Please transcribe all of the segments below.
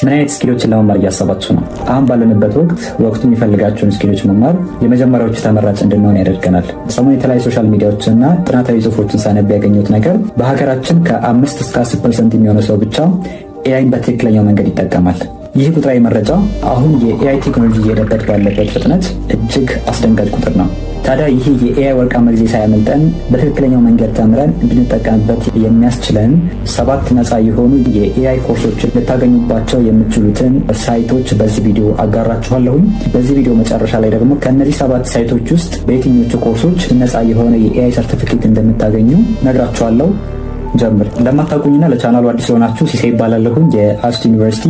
ምን አይነት ስኪሎችን ለመማር እያሰባችሁ ነው? አሁን ባለንበት ወቅቱ የሚፈልጋቸውን ስኪሎች መማር የመጀመሪያዎቹ ተመራጭ እንድንሆን ያደርገናል። ሰሞኑን የተለያዩ ሶሻል ሚዲያዎችና ጥናታዊ ጽሑፎችን ሳነብ ያገኘሁት ነገር በሀገራችን ከ5 እስከ 10% የሚሆነው ሰው ብቻ ኤአይን በትክክለኛው መንገድ ይጠቀማል። ይህ ቁጥራዊ መረጃ አሁን የኤአይ ቴክኖሎጂ እየሄደበት ባለበት ፍጥነት እጅግ አስደንጋጭ ቁጥር ነው። ታዲያ ይህ የኤአይ ወርቃማ ጊዜ ሳያመልጠን በትክክለኛው መንገድ ተምረን እንድንጠቀምበት የሚያስችለን 7 ነፃ የሆኑ የኤአይ ኮርሶችን ልታገኙባቸው የምትችሉትን ሳይቶች በዚህ ቪዲዮ አጋራችኋለሁኝ። በዚህ ቪዲዮ መጨረሻ ላይ ደግሞ ከእነዚህ 7 ሳይቶች ውስጥ በየትኞቹ ኮርሶች ነፃ የሆነ የኤአይ ሰርቲፊኬት እንደምታገኙ ነግራችኋለሁ። ጀምር። ለማታውቁኝና ለቻናሉ አዲስ ሆናችሁ ሲሳይ ይባላለሁኝ። የአስት ዩኒቨርሲቲ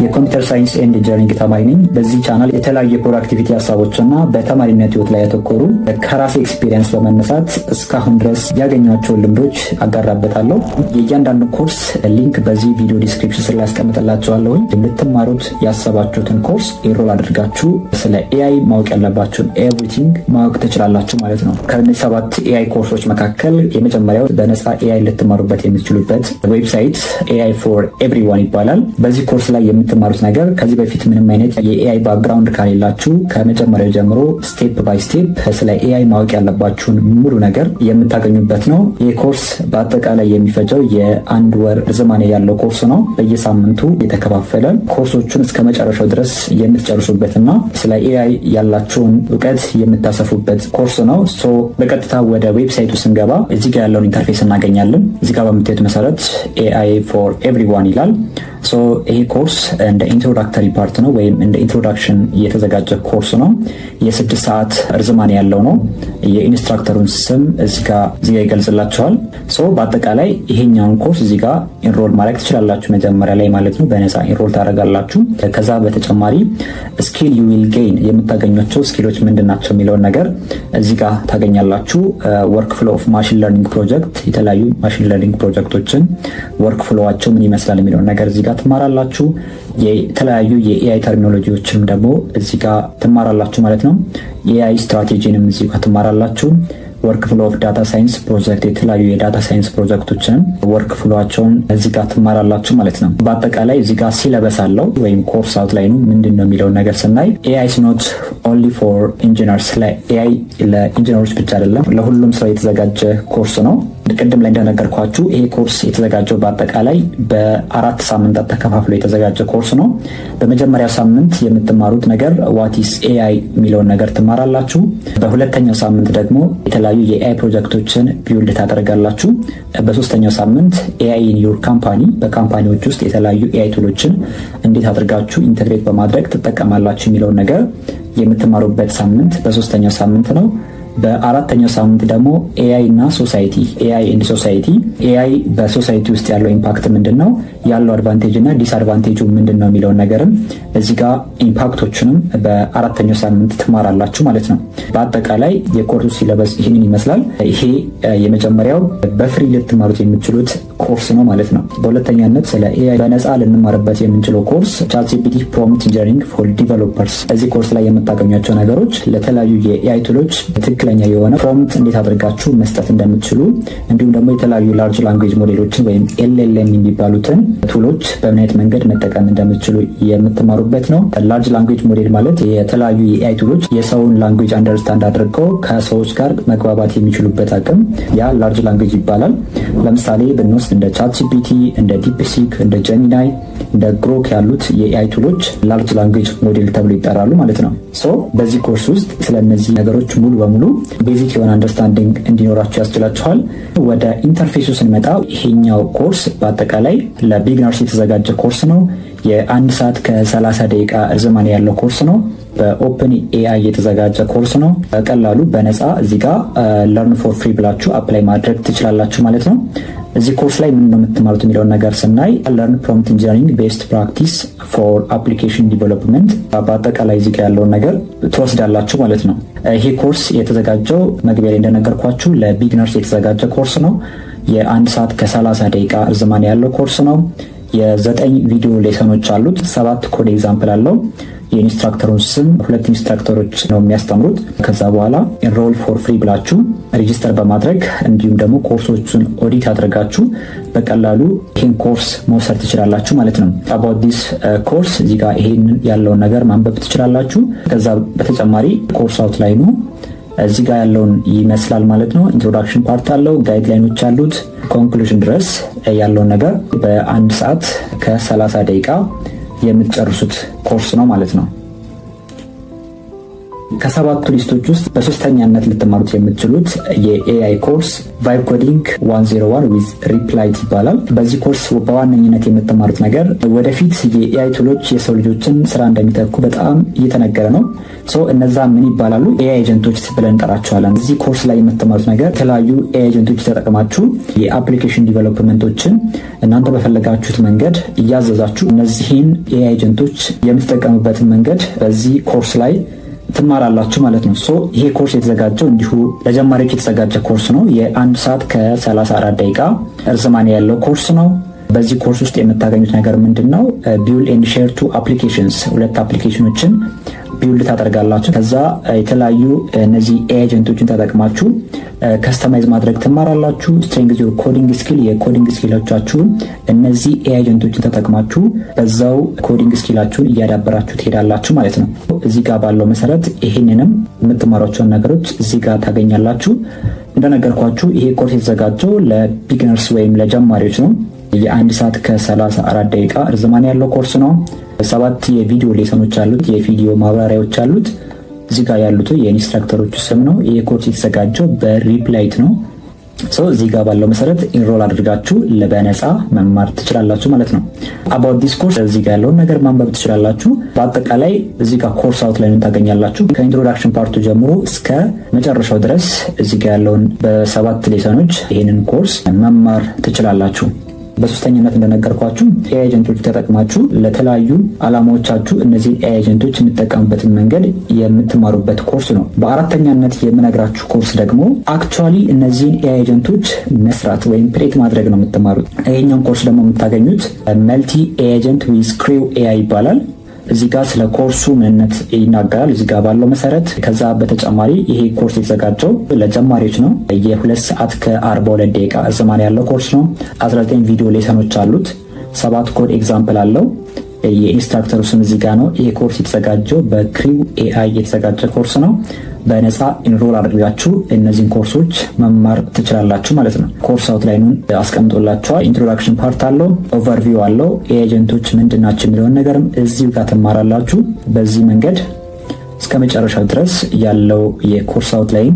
የኮምፒውተር ሳይንስ ኤንድ ኢንጂነሪንግ ተማሪ ነኝ። በዚህ ቻናል የተለያዩ የፕሮዳክቲቪቲ ሀሳቦችና በተማሪነት ህይወት ላይ ያተኮሩ ከራሴ ኤክስፒሪየንስ በመነሳት እስካሁን ድረስ ያገኟቸውን ልምዶች አጋራበታለሁ። የእያንዳንዱ ኮርስ ሊንክ በዚህ ቪዲዮ ዲስክሪፕሽን ስር ላይ አስቀምጥላችኋለሁኝ። የምትማሩት ያሰባችሁትን ኮርስ ኤንሮል አድርጋችሁ ስለ ኤአይ ማወቅ ያለባችሁን ኤቭሪቲንግ ማወቅ ትችላላችሁ ማለት ነው። ከእነዚህ 7 ኤአይ ኮርሶች መካከል የመጀመሪያው በነፃ ኤአይ ልትማሩ የምትችሉበት ዌብሳይት AI for everyone ይባላል። በዚህ ኮርስ ላይ የምትማሩት ነገር ከዚህ በፊት ምንም አይነት የኤአይ ባክግራውንድ ካሌላችሁ ከመጀመሪያው ጀምሮ ስቴፕ ባይ ስቴፕ ስለ ኤአይ ማወቅ ያለባችሁን ሙሉ ነገር የምታገኙበት ነው። ይህ ኮርስ በአጠቃላይ የሚፈጀው የ1 ወር ርዝማኔ ያለው ኮርስ ነው። በየሳምንቱ የተከፋፈለ ኮርሶቹን እስከ መጨረሻው ድረስ የምትጨርሱበትና ስለ ኤአይ ያላችሁን እውቀት የምታሰፉበት ኮርስ ነው። በቀጥታ ወደ ዌብሳይቱ ስንገባ እዚህ ጋር ያለውን ኢንተርፌስ እናገኛለን። እዚህ ጋር በምታዩት መሰረት AI for everyone ይላል። ይሄ ኮርስ እንደ ኢንትሮዳክተሪ ፓርት ነው ወይም እንደ ኢንትሮዳክሽን የተዘጋጀ ኮርስ ነው። የ6 ሰዓት ርዝማኔ ያለው ነው። የኢንስትራክተሩን ስም እዚህ ጋር ይገልጽላችኋል። በአጠቃላይ ይሄኛውን ኮርስ እዚህ ጋር ኢንሮል ማድረግ ትችላላችሁ መጀመሪያ ላይ ማለት ነው። በነፃ ኢንሮል ታደርጋላችሁ። ከዛ በተጨማሪ ስኪል ዩ ዊል ጌይን የምታገኟቸው ስኪሎች ምንድናቸው የሚለውን ነገር እዚህ ጋር ታገኛላችሁ። ወርክ ፍሎ ኦፍ ማሽን ለርኒንግ ፕሮጀክት፣ የተለያዩ ማሽን ለርኒንግ ፕሮጀክቶችን ወርክ ፍሎዋቸው ምን ይመስላል የሚለውን ነገር እዚህ ጋር ትማራላችሁ። የተለያዩ የኤአይ ተርሚኖሎጂዎችንም ደግሞ እዚህ ጋር ትማራላችሁ ማለት ነው። የኤአይ ስትራቴጂንም እዚህ ጋር ትማራላችሁ። ወርክ ፍሎ ኦፍ ዳታ ሳይንስ ፕሮጀክት፣ የተለያዩ የዳታ ሳይንስ ፕሮጀክቶችንም ወርክ ፍሎዋቸውን እዚህ ጋር ትማራላችሁ ማለት ነው። በአጠቃላይ እዚህ ጋር ሲለበስ አለው ወይም ኮርስ አውትላይኑ ምንድን ነው የሚለውን ነገር ስናይ ኤአይ ኢዝ ኖት ኦንሊ ፎር ኢንጂነርስ፣ ለኤአይ ለኢንጂነሮች ብቻ አይደለም፣ ለሁሉም ሰው የተዘጋጀ ኮርስ ነው። ቅድም ላይ እንደነገርኳችሁ ይሄ ኮርስ የተዘጋጀው በአጠቃላይ በ4 ሳምንታት ተከፋፍሎ የተዘጋጀ ኮርስ ነው። በመጀመሪያ ሳምንት የምትማሩት ነገር ዋት ኢዝ ኤአይ የሚለውን ነገር ትማራላችሁ። በሁለተኛው ሳምንት ደግሞ የተለያዩ የኤአይ ፕሮጀክቶችን ቢውልድ ታደርጋላችሁ። በሶስተኛው ሳምንት ኤአይ ኢን ዩር ካምፓኒ፣ በካምፓኒዎች ውስጥ የተለያዩ ኤአይ ቱሎችን እንዴት አድርጋችሁ ኢንተግሬት በማድረግ ትጠቀማላችሁ የሚለውን ነገር የምትማሩበት ሳምንት በሶስተኛው ሳምንት ነው። በአራተኛው ሳምንት ደግሞ ኤአይ እና ሶሳይቲ፣ ኤአይ ኤንድ ሶሳይቲ፣ ኤአይ በሶሳይቲ ውስጥ ያለው ኢምፓክት ምንድነው፣ ያለው አድቫንቴጅ እና ዲስአድቫንቴጁ ምንድነው የሚለውን ነገርም እዚህ ጋር ኢምፓክቶችንም በአራተኛው ሳምንት ትማራላችሁ ማለት ነው። በአጠቃላይ የኮርሱ ሲለበስ ይህንን ይመስላል። ይሄ የመጀመሪያው በፍሪ ልትማሩት የምትችሉት ኮርስ ነው ማለት ነው። በሁለተኛነት ስለ ኤአይ በነፃ ልንማርበት የምንችለው ኮርስ ቻትጂፒቲ ፕሮምፕት ኢንጂነሪንግ ፎር ዲቨሎፐርስ። እዚህ ኮርስ ላይ የምታገኟቸው ነገሮች ለተለያዩ የኤአይ ቱሎች ትክክለኛ የሆነ ፕሮምፕት እንዴት አድርጋችሁ መስጠት እንደምትችሉ፣ እንዲሁም ደግሞ የተለያዩ ላርጅ ላንጉዌጅ ሞዴሎችን ወይም LLM የሚባሉትን ቱሎች በምን አይነት መንገድ መጠቀም እንደምትችሉ የምትማሩበት ነው። ላርጅ ላንጉዌጅ ሞዴል ማለት የተለያዩ የኤአይ ቱሎች የሰውን ላንጉዌጅ አንደርስታንድ አድርገው ከሰዎች ጋር መግባባት የሚችሉበት አቅም ያ ላርጅ ላንጉዌጅ ይባላል። ለምሳሌ ብንወስድ እንደ ቻትጂፒቲ፣ እንደ ዲፕሲክ፣ እንደ ጀሚናይ፣ እንደ ግሮክ ያሉት የኤአይ ቱሎች ላርጅ ላንጉዌጅ ሞዴል ተብሎ ይጠራሉ ማለት ነው። በዚህ ኮርስ ውስጥ ስለነዚህ ነገሮች ሙሉ በሙሉ ቤዚክ የሆነ አንደርስታንዲንግ እንዲኖራችሁ ያስችላችኋል። ወደ ኢንተርፌሱ ስንመጣ ይሄኛው ኮርስ በአጠቃላይ ለቢግነርስ የተዘጋጀ ኮርስ ነው። የ1 ሰዓት ከ30 ደቂቃ ርዝማኔ ያለው ኮርስ ነው። በኦፕን ኤአይ የተዘጋጀ ኮርስ ነው። በቀላሉ በነፃ እዚህ ጋር ለርን ፎር ፍሪ ብላችሁ አፕላይ ማድረግ ትችላላችሁ ማለት ነው። እዚህ ኮርስ ላይ ምን ነው የምትማሩት የሚለውን ነገር ስናይ ለርን ፕሮምፕት ኢንጂነሪንግ ቤስት ፕራክቲስ ፎር አፕሊኬሽን ዲቨሎፕመንት፣ በአጠቃላይ እዚህ ጋር ያለውን ነገር ትወስዳላችሁ ማለት ነው። ይሄ ኮርስ የተዘጋጀው መግቢያ ላይ እንደነገርኳችሁ ለቢግነርስ የተዘጋጀ ኮርስ ነው። የ1 ሰዓት ከ30 ደቂቃ ርዝማኔ ያለው ኮርስ ነው። የ9 ቪዲዮ ሌሰኖች አሉት። 7 ኮድ ኤግዛምፕል አለው። የኢንስትራክተሩን ስም 2 ኢንስትራክተሮች ነው የሚያስተምሩት። ከዛ በኋላ ኢንሮል ፎር ፍሪ ብላችሁ ሬጂስተር በማድረግ እንዲሁም ደግሞ ኮርሶቹን ኦዲት አድርጋችሁ በቀላሉ ይሄን ኮርስ መውሰድ ትችላላችሁ ማለት ነው። about this course እዚህ ጋር ይሄን ያለውን ነገር ማንበብ ትችላላችሁ። ከዛ በተጨማሪ ኮርስ አውትላይኑ እዚህ ጋር ያለውን ይመስላል ማለት ነው። ኢንትሮዳክሽን ፓርት አለው፣ ጋይድላይኖች አሉት፣ ኮንክሉዥን ድረስ ያለውን ነገር በ1 ሰዓት ከ30 ደቂቃ የምትጨርሱት ኮርስ ነው ማለት ነው። ከሰባቱ ሊስቶች ውስጥ በሶስተኛነት ልትማሩት የምትችሉት የኤአይ ኮርስ ቫይብ ኮዲንግ 101 with ሪፕላይት ይባላል። በዚህ ኮርስ በዋነኝነት የምትማሩት ነገር ወደፊት የኤአይ ቱሎች የሰው ልጆችን ስራ እንደሚተኩ በጣም እየተነገረ ነው። እነዛ ምን ይባላሉ? ኤአይ ኤጀንቶች ብለን እንጠራቸዋለን። እዚህ ኮርስ ላይ የምትማሩት ነገር የተለያዩ ኤአይ ኤጀንቶች ተጠቅማችሁ የአፕሊኬሽን ዲቨሎፕመንቶችን እናንተ በፈለጋችሁት መንገድ እያዘዛችሁ እነዚህን ኤአይ ኤጀንቶች የምትጠቀሙበትን መንገድ በዚህ ኮርስ ላይ ትማራላችሁ ማለት ነው። ይሄ ኮርስ የተዘጋጀው እንዲሁ ለጀማሪዎች የተዘጋጀ ኮርስ ነው። የ1 ሰዓት ከ34 ደቂቃ እርዝማኔ ያለው ኮርስ ነው። በዚህ ኮርስ ውስጥ የምታገኙት ነገር ምንድነው? ቢውል ኤንድ ሼር ቱ አፕሊኬሽንስ፣ 2 አፕሊኬሽኖችን ቢውል ታደርጋላችሁ። ከዛ የተለያዩ እነዚህ ኤጀንቶችን ተጠቅማችሁ ከስተማይዝ ማድረግ ትማራላችሁ። ስትሬንግዝ ዩር ኮዲንግ ስኪል፣ የኮዲንግ ስኪሎቻችሁን እነዚህ ኤጀንቶችን ተጠቅማችሁ በዛው ኮዲንግ ስኪላችሁን እያዳበራችሁ ትሄዳላችሁ ማለት ነው። እዚህ ጋር ባለው መሰረት ይሄንንም የምትማሯቸውን ነገሮች እዚህ ጋር ታገኛላችሁ። እንደነገርኳችሁ ይሄ ኮርስ የተዘጋጀው ለቢግነርስ ወይም ለጀማሪዎች ነው። የ1 ሰዓት ከ34 ደቂቃ እርዝማኔ ያለው ኮርስ ነው። 7 የቪዲዮ ሌሰኖች አሉት፣ የቪዲዮ ማብራሪያዎች አሉት። እዚህ ጋር ያሉት የኢንስትራክተሮቹ ስም ነው። ይሄ ኮርስ የተዘጋጀው በሪፕላይት ነው። እዚህ ጋር ባለው መሰረት ኢንሮል አድርጋችሁ በነፃ መማር ትችላላችሁ ማለት ነው። about this course እዚህ ጋር ያለውን ነገር ማንበብ ትችላላችሁ። በአጠቃላይ እዚህ ጋር ኮርስ አውትላይን ታገኛላችሁ። ከኢንትሮዳክሽን ፓርቱ ጀምሮ እስከ መጨረሻው ድረስ እዚህ ጋር ያለውን በ7 ሌሰኖች ይሄንን ኮርስ መማር ትችላላችሁ። በሶስተኛነት እንደነገርኳችሁ ኤአይ ኤጀንቶች ተጠቅማችሁ ለተለያዩ አላማዎቻችሁ እነዚህ ኤአይ ኤጀንቶች የምትጠቀሙበትን መንገድ የምትማሩበት ኮርስ ነው። በአራተኛነት የምነግራችሁ ኮርስ ደግሞ አክቹአሊ እነዚህን ኤአይ ኤጀንቶች መስራት ወይም ክሬት ማድረግ ነው የምትማሩት። ይሄኛውን ኮርስ ደግሞ የምታገኙት መልቲ ኤጀንት ዊዝ ክሪው ኤአይ ይባላል። እዚህ ጋር ስለ ኮርሱ ምንነት ይናገራል እዚህ ጋር ባለው መሰረት። ከዛ በተጨማሪ ይሄ ኮርስ የተዘጋጀው ለጀማሪዎች ነው። የ2 ሰዓት ከ42 ደቂቃ እርዝማኔ ያለው ኮርስ ነው። 19 ቪዲዮ ሌሰኖች አሉት። 7 ኮድ ኤግዛምፕል አለው። የኢንስትራክተሩ ስም እዚህ ጋር ነው። ይሄ ኮርስ የተዘጋጀው በክሪው ኤአይ የተዘጋጀ ኮርስ ነው። በነፃ ኢንሮል አድርጋችሁ እነዚህን ኮርሶች መማር ትችላላችሁ ማለት ነው። ኮርስ አውትላይኑን አስቀምጦላችኋል። ኢንትሮዳክሽን ፓርት አለው፣ ኦቨርቪው አለው፣ ኤጀንቶች ምንድናቸው የሚለውን ነገርም እዚሁ ጋር ትማራላችሁ። በዚህ መንገድ እስከ መጨረሻው ድረስ ያለው የኮርስ አውትላይን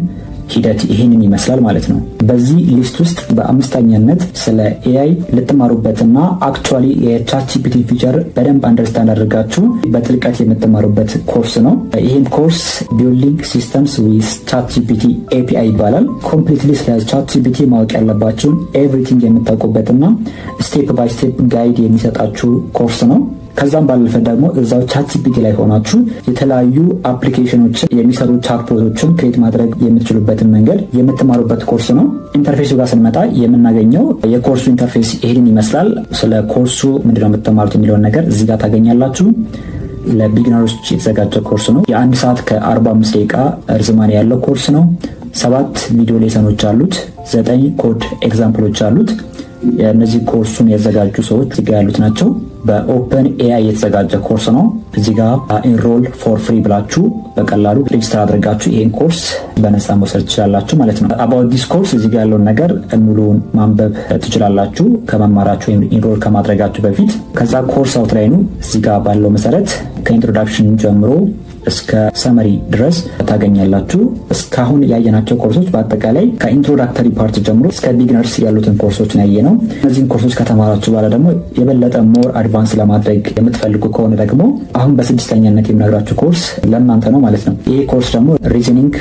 ሂደት ይሄንን ይመስላል ማለት ነው። በዚህ ሊስት ውስጥ በአምስተኛነት ስለ ኤአይ ልትማሩበትና አክቹአሊ የቻትጂፒቲ ፊቸር በደንብ አንደርስታንድ አድርጋችሁ በጥልቀት የምትማሩበት ኮርስ ነው። ይሄን ኮርስ ቢልዲንግ ሲስተምስ ዊዝ ቻትጂፒቲ ኤፒአይ ይባላል። ኮምፕሊትሊ ስለ ቻትጂፒቲ ማወቅ ያለባችሁን ኤቭሪቲንግ የምታውቁበትና ስቴፕ ባይ ስቴፕ ጋይድ የሚሰጣችሁ ኮርስ ነው። ከዛም ባለፈ ደግሞ እዛው ቻትጂፒቲ ላይ ሆናችሁ የተለያዩ አፕሊኬሽኖችን የሚሰሩ ቻትቦቶችን ክሬት ማድረግ የምትችሉበትን መንገድ የምትማሩበት ኮርስ ነው። ኢንተርፌሱ ጋር ስንመጣ የምናገኘው የኮርሱ ኢንተርፌስ ይሄንን ይመስላል። ስለ ኮርሱ ምንድነው የምትማሩት የሚለውን ነገር እዚህ ጋር ታገኛላችሁ። ለቢግነሮች የተዘጋጀ ኮርስ ነው። የ1 ሰዓት ከ45 ደቂቃ እርዝማኔ ያለው ኮርስ ነው። 7 ቪዲዮ ሌሰኖች አሉት። 9 ኮድ ኤግዛምፕሎች አሉት። እነዚህ ኮርሱን ያዘጋጁ ሰዎች እዚህ ጋር ያሉት ናቸው። በኦፕን ኤአይ የተዘጋጀ ኮርስ ነው። እዚህ ጋር ኢንሮል ፎር ፍሪ ብላችሁ በቀላሉ ሬጅስተር አድርጋችሁ ይሄን ኮርስ በነፃ መውሰድ ትችላላችሁ ማለት ነው። about this course እዚህ ጋር ያለውን ነገር ሙሉውን ማንበብ ትችላላችሁ ከመማራችሁ ወይም ኢንሮል ከማድረጋችሁ በፊት። ከዛ ኮርስ አውትላይኑ እዚህ ጋር ባለው መሰረት ከኢንትሮዳክሽን ጀምሮ እስከ ሰመሪ ድረስ ታገኛላችሁ። እስካሁን ያየናቸው ኮርሶች በአጠቃላይ ከኢንትሮዳክተሪ ፓርት ጀምሮ እስከ ቢግነርስ ያሉትን ኮርሶች ያየነው። እነዚህን ኮርሶች ከተማራችሁ በኋላ ደግሞ የበለጠ ሞር አድቫንስ ለማድረግ የምትፈልጉ ከሆነ ደግሞ አሁን በስድስተኛነት የምነግራችሁ ኮርስ ለእናንተ ነው ማለት ነው። ይሄ ኮርስ ደግሞ ሪዝኒንግ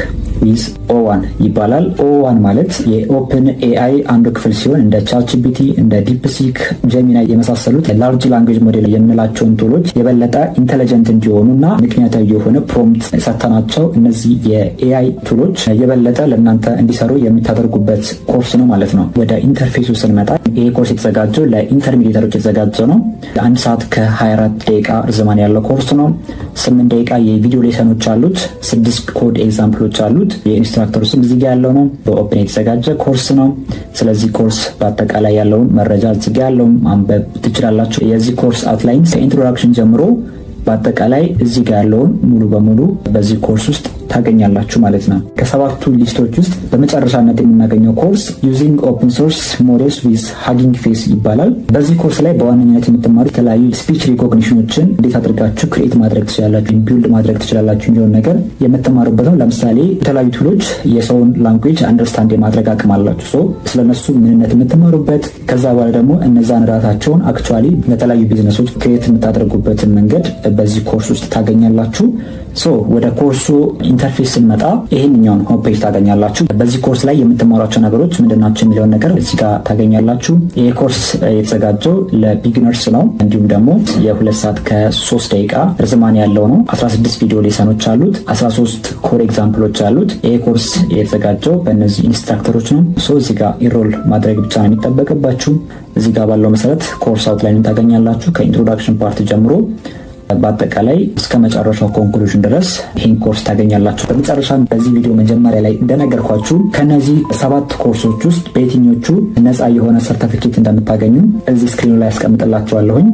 ዊዝ O1 ይባላል። O1 ማለት የኦፕን ኤአይ አንዱ ክፍል ሲሆን እንደ ቻትጂፒቲ፣ እንደ ዲፕሲክ፣ ጀሚናይ የመሳሰሉት ላርጅ ላንጉዌጅ ሞዴል የምንላቸውን ቱሎች የበለጠ ኢንተለጀንት እንዲሆኑና ምክንያታዊ የሆነ የሆነ ፕሮምፕት ሰጥተናቸው እነዚህ የኤአይ ቱሎች የበለጠ ለእናንተ እንዲሰሩ የምታደርጉበት ኮርስ ነው ማለት ነው። ወደ ኢንተርፌሱ ስንመጣ ይሄ ኮርስ የተዘጋጀው ለኢንተርሚዲየተሮች የተዘጋጀው ነው። 1 ሰዓት ከ24 ደቂቃ ርዝማኔ ያለው ኮርስ ነው። 8 ደቂቃ የቪዲዮ ሌሰኖች አሉት። 6 ኮድ ኤግዛምፕሎች አሉት። የኢንስትራክተሩ ስም እዚህ ጋር ያለው ነው። በኦፕን የተዘጋጀ ኮርስ ነው። ስለዚህ ኮርስ በአጠቃላይ ያለውን መረጃ እዚህ ጋር ያለው ማንበብ ትችላላችሁ። የዚህ ኮርስ አውትላይን ከኢንትሮዳክሽን ጀምሮ በአጠቃላይ እዚህ ጋር ያለውን ሙሉ በሙሉ በዚህ ኮርስ ውስጥ ታገኛላችሁ ማለት ነው። ከሰባቱ ሊስቶች ውስጥ በመጨረሻነት የምናገኘው ኮርስ ዩዚንግ ኦፕን ሶርስ ሞዴልስ ዊዝ ሃጊንግ ፌስ ይባላል። በዚህ ኮርስ ላይ በዋነኛነት የምትማሩት የተለያዩ ስፒች ሪኮግኒሽኖችን እንዴት አድርጋችሁ ክሬት ማድረግ ትችላላችሁ፣ ቢልድ ማድረግ ትችላላችሁ የሚለውን ነገር የምትማሩበት ነው። ለምሳሌ የተለያዩ ቱሎች የሰውን ላንጉዌጅ አንደርስታንድ የማድረግ አቅም አላችሁ። ሶ ስለነሱ ምንነት የምትማሩበት፣ ከዛ በኋላ ደግሞ እነዛን ራሳቸውን አክቹዋሊ ለተለያዩ ቢዝነሶች ክሬት የምታደርጉበትን መንገድ በዚህ ኮርስ ውስጥ ታገኛላችሁ። ሶ ወደ ኮርሱ ኢንተርፌስ ስንመጣ ይሄንኛውን ሆም ፔጅ ታገኛላችሁ። በዚህ ኮርስ ላይ የምትማሯቸው ነገሮች ምንድናቸው የሚለውን ነገር እዚህ ጋር ታገኛላችሁ። ይሄ ኮርስ የተዘጋጀው ለቢግነርስ ነው። እንዲሁም ደግሞ የ2 ሰዓት ከ3 ደቂቃ ርዝማኔ ያለው ነው። 16 ቪዲዮ ሌሰኖች አሉት። 13 ኮር ኤግዛምፕሎች አሉት። ይሄ ኮርስ የተዘጋጀው በእነዚህ ኢንስትራክተሮች ነው። ሶ እዚህ ጋር ኢንሮል ማድረግ ብቻ ነው የሚጠበቅባችሁ። እዚህ ጋር ባለው መሰረት ኮርስ አውትላይን ታገኛላችሁ ከኢንትሮዳክሽን ፓርት ጀምሮ በአጠቃላይ እስከ መጨረሻው ኮንክሉዥን ድረስ ይህን ኮርስ ታገኛላችሁ። በመጨረሻ በዚህ ቪዲዮ መጀመሪያ ላይ እንደነገርኳችሁ ከነዚህ 7 ኮርሶች ውስጥ በየትኞቹ ነፃ የሆነ ሰርቲፊኬት እንደምታገኙ እዚህ ስክሪኑ ላይ ያስቀምጥላችኋለሁኝ።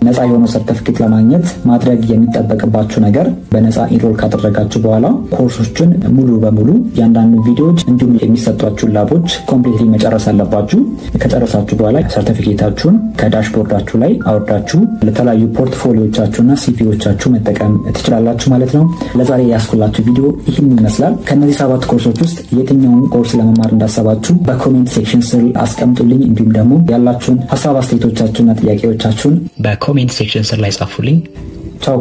ነፃ የሆነ ሰርቲፊኬት ለማግኘት ማድረግ የሚጠበቅባችሁ ነገር በነፃ ኢንሮል ካደረጋችሁ በኋላ ኮርሶችን ሙሉ በሙሉ ያንዳንዱ ቪዲዮዎች እንዲሁም የሚሰጧችሁ ላቦች ኮምፕሊትሊ መጨረስ አለባችሁ። ከጨረሳችሁ በኋላ ሰርቲፊኬታችሁን ከዳሽቦርዳችሁ ላይ አወርዳችሁ ለተለያዩ ፖርትፎሊዮቻችሁና ሲቪዎቻችሁ መጠቀም ትችላላችሁ ማለት ነው። ለዛሬ ያስኩላችሁ ቪዲዮ ይህን ይመስላል። ከነዚህ 7 ኮርሶች ውስጥ የትኛውን ኮርስ ለመማር እንዳሰባችሁ በኮሜንት ሴክሽን ስር አስቀምጡልኝ። እንዲሁም ደግሞ ያላችሁን ሀሳብ አስተያየቶቻችሁና ጥያቄዎቻችሁን በኮሜንት ሴክሽን ስር ላይ ጻፉልኝ። ቻው።